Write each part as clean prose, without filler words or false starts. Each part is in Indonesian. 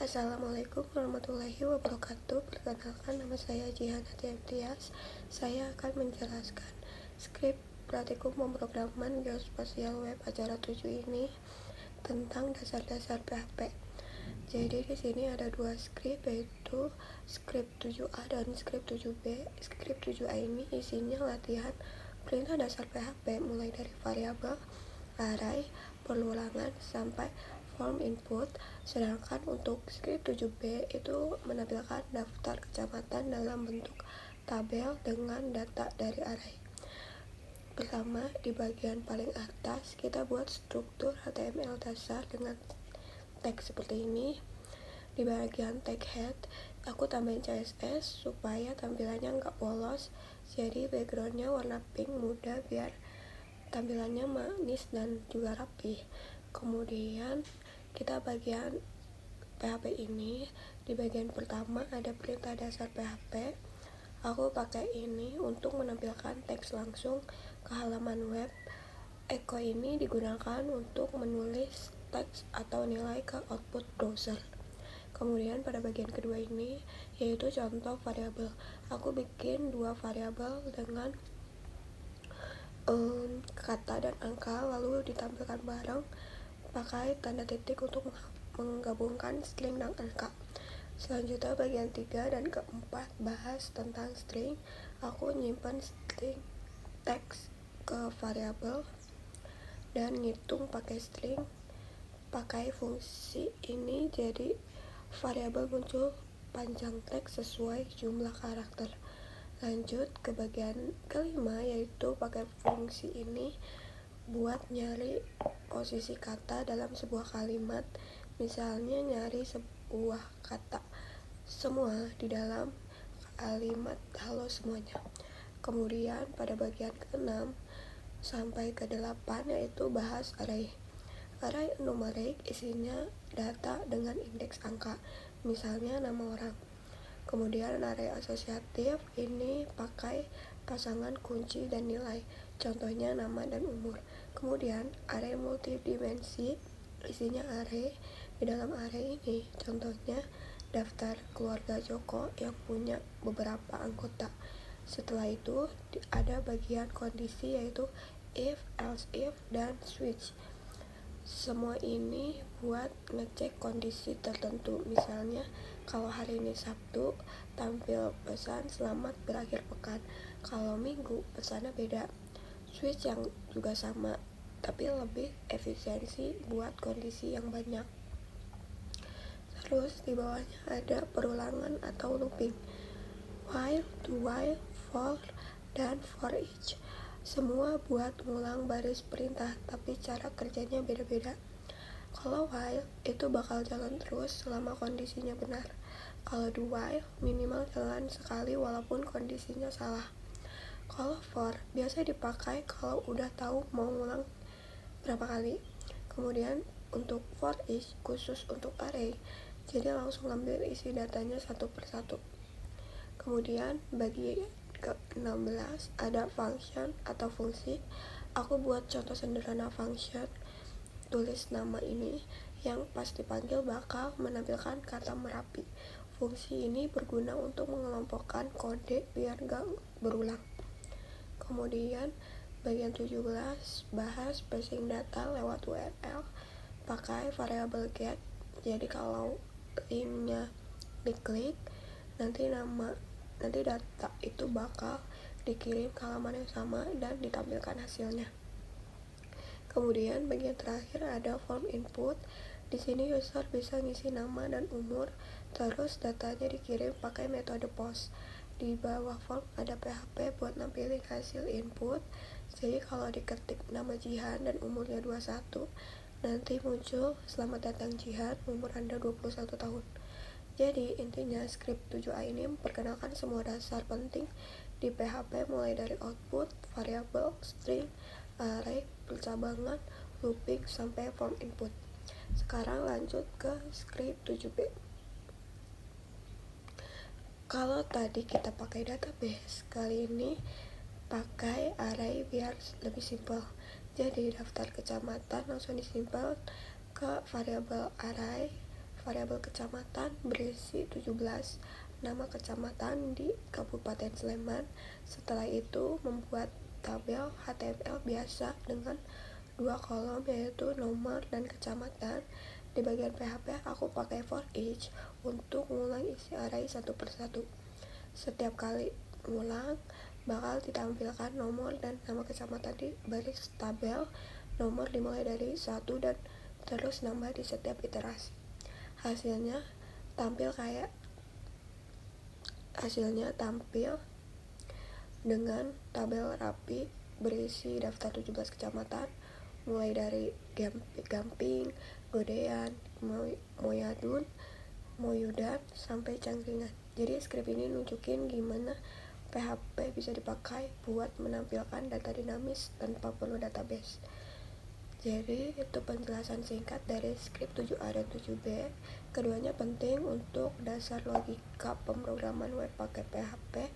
Assalamualaikum warahmatullahi wabarakatuh. Perkenalkan, nama saya Jihan Tias. Saya akan menjelaskan skrip praktikum pemrograman geospasial web acara 7 ini tentang dasar-dasar PHP. Jadi di sini ada dua skrip, yaitu skrip 7A dan skrip 7B. Skrip 7A ini isinya latihan perintah dasar PHP mulai dari variabel, array, pelulangan sampai form input. Sedangkan untuk skrip 7B itu menampilkan daftar kecamatan dalam bentuk tabel dengan data dari array. Pertama, di bagian paling atas kita buat struktur HTML dasar dengan teks seperti ini. Di bagian tag head aku tambahin CSS supaya tampilannya nggak polos, jadi backgroundnya warna pink muda biar tampilannya manis dan juga rapi. Kemudian kita bagian PHP ini, di bagian pertama ada perintah dasar PHP. Aku pakai ini untuk menampilkan teks langsung ke halaman web. Echo ini digunakan untuk menulis teks atau nilai ke output browser. Kemudian pada bagian kedua ini yaitu contoh variabel. Aku bikin dua variabel dengan kata dan angka, lalu ditampilkan bareng pakai tanda titik untuk menggabungkan string dan angka. Selanjutnya bagian 3 dan keempat bahas tentang string. Aku nyimpan string teks ke variabel dan ngitung pakai string. Pakai fungsi ini jadi variabel muncul panjang teks sesuai jumlah karakter. Lanjut ke bagian kelima, yaitu pakai fungsi ini buat nyari posisi kata dalam sebuah kalimat. Misalnya nyari sebuah kata semua di dalam kalimat halo semuanya. Kemudian pada bagian ke-6 sampai ke-8 yaitu bahas array. Array numerik isinya data dengan indeks angka, misalnya nama orang. Kemudian array asosiatif ini pakai pasangan kunci dan nilai, contohnya nama dan umur. Kemudian array multidimensi isinya array. Di dalam array ini contohnya daftar keluarga Joko yang punya beberapa anggota. Setelah itu ada bagian kondisi, yaitu if, else if, dan switch. Semua ini buat ngecek kondisi tertentu. Misalnya kalau hari ini Sabtu, tampil pesan selamat berakhir pekan. Kalau Minggu, pesannya beda. Switch yang juga sama, tapi lebih efisiensi buat kondisi yang banyak. Terus di bawahnya ada perulangan atau looping, while, do while, for, dan for each. Semua buat ngulang baris perintah, tapi cara kerjanya beda-beda. Kalau while itu bakal jalan terus selama kondisinya benar. Kalau do while minimal jalan sekali walaupun kondisinya salah. Kalau for biasa dipakai kalau udah tahu mau ngulang berapa kali. Kemudian untuk for each khusus untuk array, jadi langsung ambil isi datanya satu persatu. Kemudian bagi ke-16 ada function atau fungsi. Aku buat contoh sederhana function. Tulis nama ini yang pas dipanggil bakal menampilkan kata Merapi. Fungsi ini berguna untuk mengelompokkan kode biar gak berulang. Kemudian bagian 17 bahas passing data lewat URL pakai variabel get. Jadi kalau linknya diklik, nanti data itu bakal dikirim ke halaman yang sama dan ditampilkan hasilnya. Kemudian bagian terakhir ada form input. Di sini user bisa ngisi nama dan umur, terus datanya dikirim pakai metode post. Di bawah form ada PHP buat nampilin hasil input. Jadi kalau diketik nama Jihan dan umurnya 21, nanti muncul selamat datang Jihan, umur Anda 21 tahun. Jadi intinya skrip 7A ini memperkenalkan semua dasar penting di PHP mulai dari output, variabel, string, array, percabangan, looping, sampai form input. Sekarang lanjut ke skrip 7B. Kalau tadi kita pakai database, kali ini pakai array biar lebih simpel. Jadi daftar kecamatan langsung disimpel ke variabel array, variabel kecamatan berisi 17 nama kecamatan di Kabupaten Sleman. Setelah itu membuat tabel HTML biasa dengan 2 kolom, yaitu nomor dan kecamatan. Di bagian PHP aku pakai for each untuk mengulang isi array satu persatu. Setiap kali ulang bakal ditampilkan nomor dan nama kecamatan di baris tabel. Nomor dimulai dari 1 dan terus nambah di setiap iterasi. Hasilnya tampil dengan tabel rapi berisi daftar 17 kecamatan mulai dari Gamping, Godean, Moyadun, Moyudan sampai Cangkringan. Jadi skrip ini nunjukin gimana PHP bisa dipakai buat menampilkan data dinamis tanpa perlu database. Jadi itu penjelasan singkat dari skrip 7A dan 7B. Keduanya penting untuk dasar logika pemrograman web pakai PHP,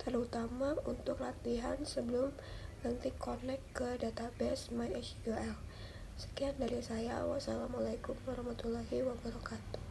terutama untuk latihan sebelum nanti connect ke database MySQL. Sekian dari saya. Wassalamualaikum warahmatullahi wabarakatuh.